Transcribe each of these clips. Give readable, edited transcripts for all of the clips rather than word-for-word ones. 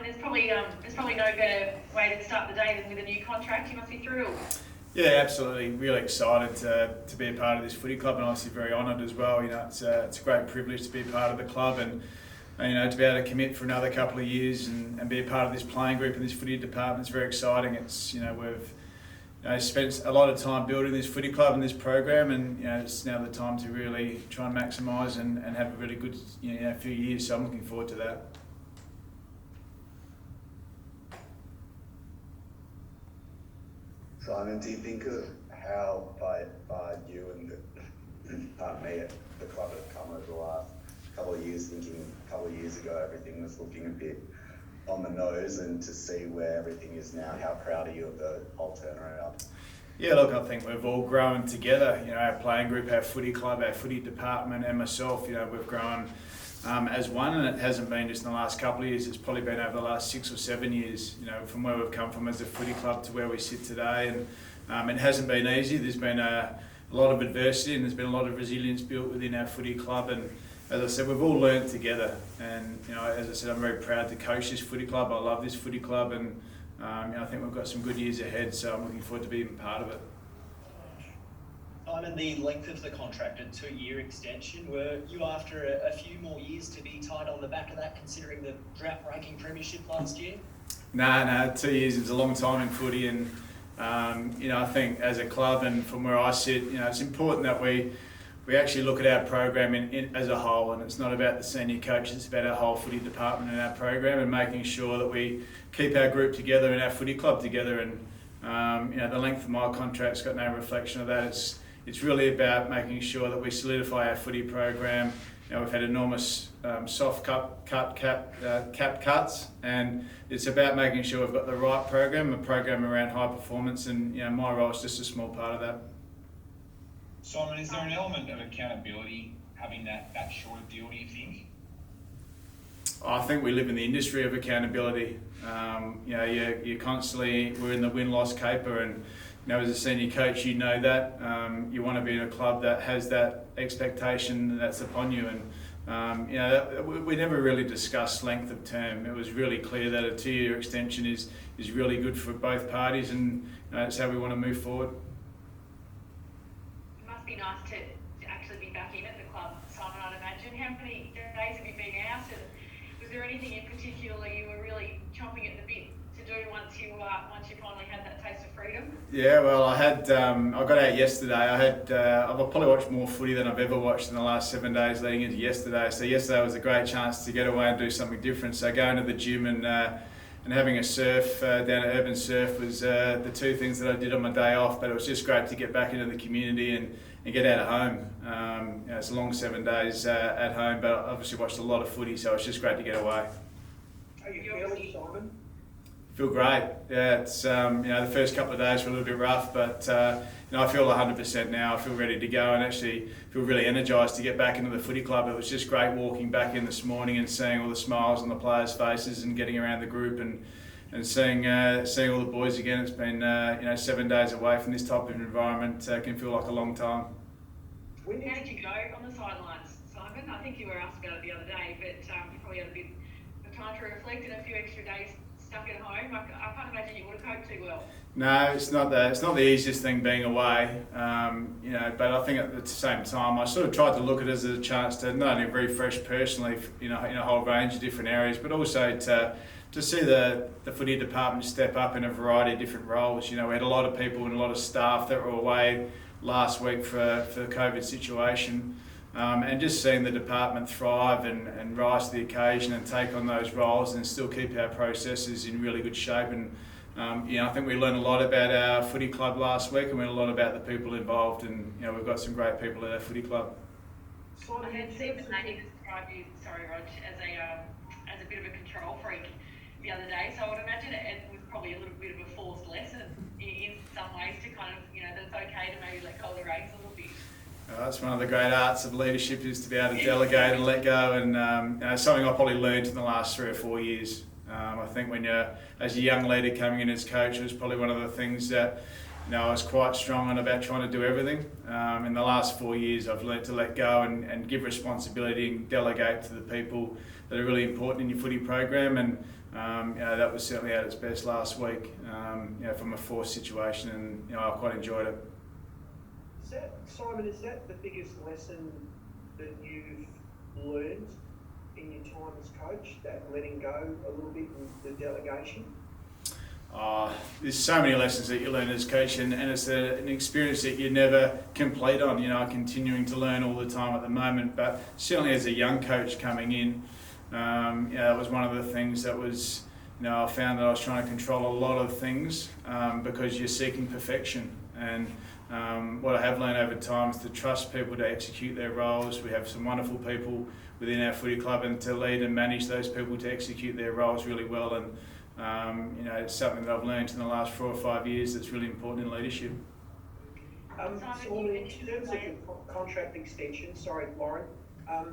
there's probably no better way to start the day than with a new contract. You must be thrilled. Yeah, absolutely. Really excited to be a part of this footy club, and obviously very honoured as well. You know, it's a great privilege to be a part of the club, and you know, to be able to commit for another couple of years and be a part of this playing group and this footy department is very exciting. It's, you know, we've spent a lot of time building this footy club and this program, and you know, it's now the time to really try and maximise and have a really good few years. So I'm looking forward to that. Simon, do you think of how by you and the club have come over the last couple of years, thinking a couple of years ago everything was looking a bit on the nose, and to see where everything is now, how proud are you of the whole turnaround? Yeah, look, I think we've all grown together. You know, our playing group, our footy club, our footy department, and myself. You know, we've grown as one, and it hasn't been just in the last couple of years. It's probably been over the last 6 or 7 years. You know, from where we've come from as a footy club to where we sit today, and it hasn't been easy. There's been a lot of adversity, and there's been a lot of resilience built within our footy club. And as I said, we've all learnt together. And you know, as I said, I'm very proud to coach this footy club. I love this footy club, and you know, I think we've got some good years ahead. So I'm looking forward to being part of it. Simon, the length of the contract, a 2-year extension, were you after a few more years to be tied on the back of that, considering the drought-breaking premiership last year? No, 2 years is a long time in footy, and you know, I think as a club and from where I sit, you know, it's important that we actually look at our program as a whole, and it's not about the senior coach, it's about our whole footy department and our program, and making sure that we keep our group together and our footy club together. And you know, the length of my contract's got no reflection of that. It's really about making sure that we solidify our footy program. You know, we've had enormous soft cap cuts, and it's about making sure we've got the right program, a program around high performance, and you know, my role is just a small part of that. Simon, is there an element of accountability having that shorter deal, do you think? I think we live in the industry of accountability. You know, you're constantly, we're in the win-loss caper, and you know, as a senior coach, you know that. You want to be in a club that has that expectation that's upon you, and you know, we never really discussed length of term. It was really clear that a 2-year extension is really good for both parties, and you know, that's how we want to move forward. It must be nice to actually be back in at the club, Simon, I'd imagine. How many days have you been out, and was there anything in particular you were really chomping at the bit to do once you finally had that taste of freedom? Yeah, well, I got out yesterday. I've probably watched more footy than I've ever watched in the last 7 days leading into yesterday. So yesterday was a great chance to get away and do something different. So going to the gym and having a surf down at Urban Surf was the two things that I did on my day off. But it was just great to get back into the community and get out of home. You know, it's a long 7 days at home, but I obviously watched a lot of footy, so it's just great to get away. How are you feeling, Simon? Feel great. Yeah, it's you know, the first couple of days were a little bit rough, but you know, I feel 100% now. I feel ready to go, and actually feel really energised to get back into the footy club. It was just great walking back in this morning and seeing all the smiles on the players' faces, and getting around the group and seeing all the boys again. It's been you know, 7 days away from this type of environment. Can feel like a long time. How did you go on the sidelines, Simon? I think you were asked about it the other day, but you probably had a bit of time to reflect and a few extra days stuck at home. I can't imagine you would have coped too well. No, it's not the easiest thing being away, you know. But I think at the same time, I sort of tried to look at it as a chance to not only refresh personally, you know, in a whole range of different areas, but also to see the footy department step up in a variety of different roles. You know, we had a lot of people and a lot of staff that were away last week for the COVID situation. And just seeing the department thrive and rise to the occasion and take on those roles and still keep our processes in really good shape. And you know, I think we learned a lot about our footy club last week, and we learned a lot about the people involved. And you know, we've got some great people at our footy club. I had Stephen Nate describe you, Rog, as a bit of a control freak the other day. So I would imagine it was probably a little bit of a forced lesson in some ways, to kind of, you know, that it's okay to maybe let go of the reins a little bit. That's one of the great arts of leadership, is to be able to delegate and let go, and you know, something I've probably learned in the last 3 or 4 years. I think when you're, as a young leader coming in as coach, it was probably one of the things that I was quite strong on about trying to do everything. In the last 4 years, I've learnt to let go and give responsibility and delegate to the people that are really important in your footy program. And that was certainly at its best last week, from a forced situation, and I quite enjoyed it. Simon, is that the biggest lesson that you've learned in your time as coach, that letting go a little bit with the delegation? There's so many lessons that you learn as coach, and it's an experience that you never complete on. Continuing to learn all the time at the moment, but certainly as a young coach coming in, that was one of the things that was, I found that I was trying to control a lot of things because you're seeking perfection. And what I have learned over time is to trust people to execute their roles. We have some wonderful people within our footy club, and to lead and manage those people to execute their roles really well. And it's something that I've learned in the last 4 or 5 years that's really important in leadership. Simon, in terms of the contract extension, sorry, Lauren, how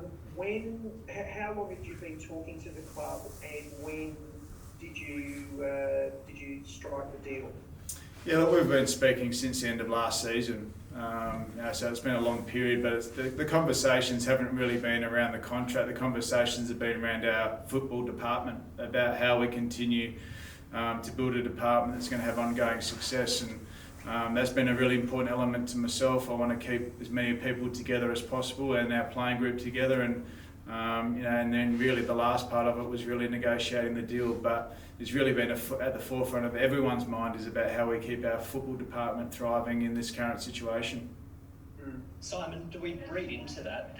long have you been talking to the club, and when did you strike the deal? Yeah, look, we've been speaking since the end of last season, so it's been a long period, but the conversations haven't really been around the contract. The conversations have been around our football department, about how we continue to build a department that's going to have ongoing success, and that's been a really important element to myself. I want to keep as many people together as possible and our playing group together, and then really the last part of it was really negotiating the deal. But it's really been at the forefront of everyone's mind is about how we keep our football department thriving in this current situation. Simon, do we read into that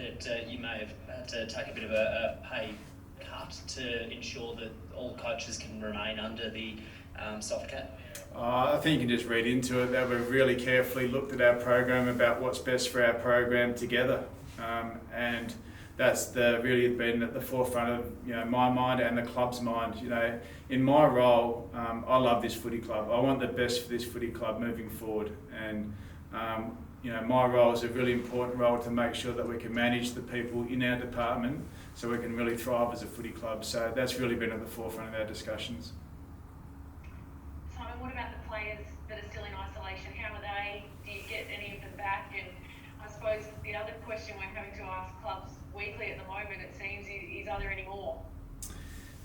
you may have had to take a bit of a pay cut to ensure that all coaches can remain under the soft cap? I think you can just read into it that we've really carefully looked at our program about what's best for our program together, and that's really been at the forefront of my mind and the club's mind. In my role, I love this footy club. I want the best for this footy club moving forward, and my role is a really important role to make sure that we can manage the people in our department so we can really thrive as a footy club. So that's really been at the forefront of our discussions. Simon, what about the players that are still in isolation? How are they? Do you get any of them back? And I suppose the other question we're having to ask clubs weekly at the moment, it seems, is are there any more?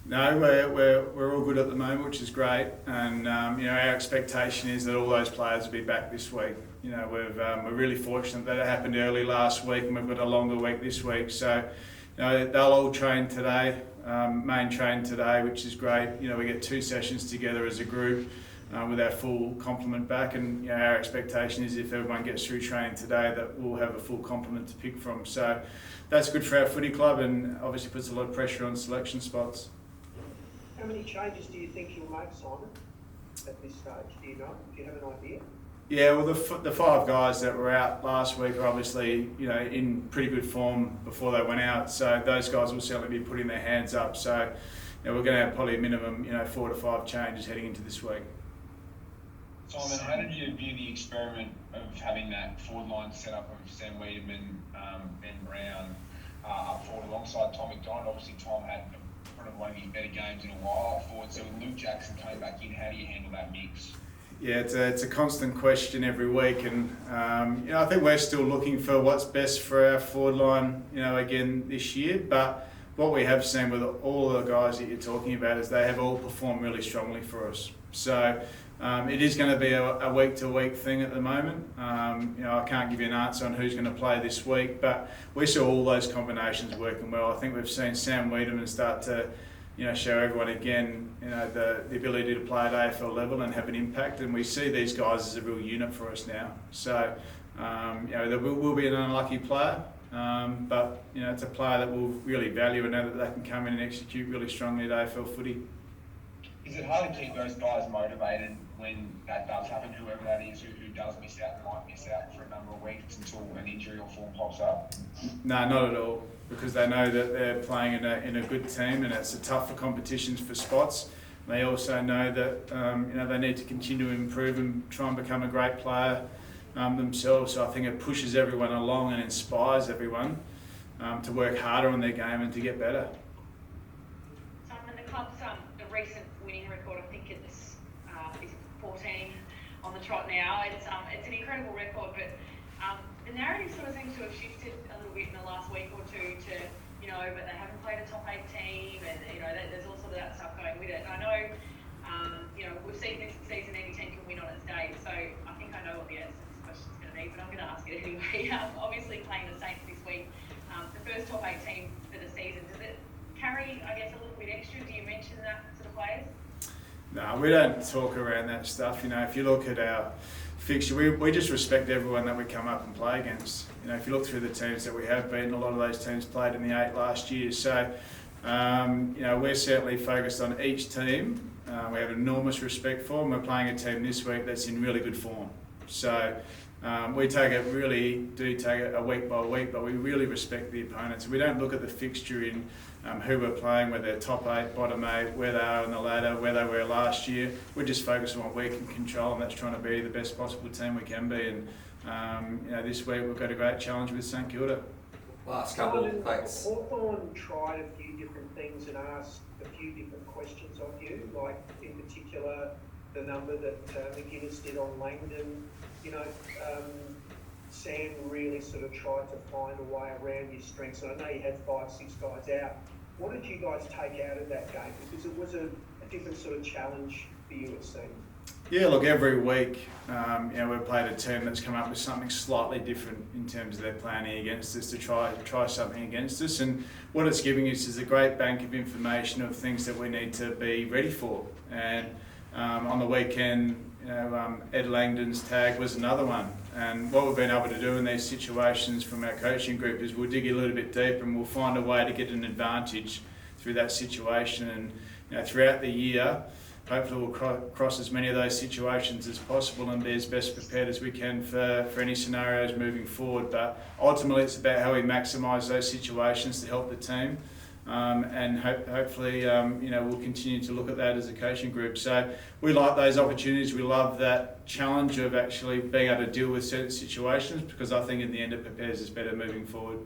No, we're all good at the moment, which is great, and our expectation is that all those players will be back this week. We're really fortunate that it happened early last week, and we've got a longer week this week. So, they'll all train today, main train today, which is great. We get 2 sessions together as a group with our full complement back, and our expectation is if everyone gets through training today, that we'll have a full complement to pick from. So that's good for our footy club, and obviously puts a lot of pressure on selection spots. How many changes do you think you'll make, Simon, at this stage? Do you know? Do you have an idea? Yeah, well, the 5 guys that were out last week are obviously, in pretty good form before they went out. So those guys will certainly be putting their hands up. So, we're going to have probably a minimum, 4 to 5 changes heading into this week. Simon, how did you view the experiment of having that forward line set up of Sam Wiedemann, Ben Brown up forward alongside Tom McDonald? Obviously, Tom had one of his better games in a while up forward. So when Luke Jackson came back in, how do you handle that mix? Yeah, it's a constant question every week, and I think we're still looking for what's best for our forward line, again this year. But what we have seen with all the guys that you're talking about is they have all performed really strongly for us. So it is going to be a week-to-week thing at the moment. I can't give you an answer on who's going to play this week, but we saw all those combinations working well. I think we've seen Sam Wiedemann start to show everyone again, the ability to play at AFL level and have an impact. And we see these guys as a real unit for us now. So, there will be an unlucky player, but it's a player that we'll really value and know that they can come in and execute really strongly at AFL footy. Is it hard to keep those guys motivated when that does happen, whoever that is who does miss out and might miss out for a number of weeks until an injury or form pops up? No, not at all, because they know that they're playing in a good team, and it's a tougher competitions for spots. They also know that they need to continue to improve and try and become a great player themselves. So I think it pushes everyone along and inspires everyone to work harder on their game and to get better. Simon, the club's the recent winning record, I think it's 14 on the trot now. It's an incredible record, but the narrative sort of seems to have shifted a little bit in the last week or two to, but they haven't played a top 8 team, and there's all sort of that stuff going with it. And I know, we've seen this season any team can win on its day, so I think I know what the answer to this question is going to be, but I'm going to ask it anyway. Obviously playing the Saints this week, the first top 8 team for the season, does it carry, I guess, a little bit extra? Do you mention that to the players? No, we don't talk around that stuff. If you look at our fixture, we just respect everyone that we come up and play against. If you look through the teams that we have beaten, a lot of those teams played in the 8 last year. So, we're certainly focused on each team. We have enormous respect for them. We're playing a team this week that's in really good form. So, we do take it a week by week, but we really respect the opponents. We don't look at the fixture in who we're playing, whether they're top 8, bottom 8, where they are on the ladder, where they were last year. We just focus on what we can control, and that's trying to be the best possible team we can be. And this week we've got a great challenge with St Kilda. Last couple, thanks. Hawthorn tried a few different things and asked a few different questions of you, like in particular the number that McGuinness did on Langdon. Sam really sort of tried to find a way around your strengths. And I know you had 5-6 guys out. What did you guys take out of that game? Because it was a different sort of challenge for you, it seemed. Yeah, look, every week, we've played a team that's come up with something slightly different in terms of their planning against us to try something against us. And what it's giving us is a great bank of information of things that we need to be ready for. And on the weekend, Ed Langdon's tag was another one. And what we've been able to do in these situations from our coaching group is we'll dig a little bit deeper and we'll find a way to get an advantage through that situation. And throughout the year, hopefully we'll cross as many of those situations as possible and be as best prepared as we can for any scenarios moving forward. But ultimately it's about how we maximise those situations to help the team. And hopefully, we'll continue to look at that as a coaching group. So we like those opportunities. We love that challenge of actually being able to deal with certain situations, because I think in the end it prepares us better moving forward.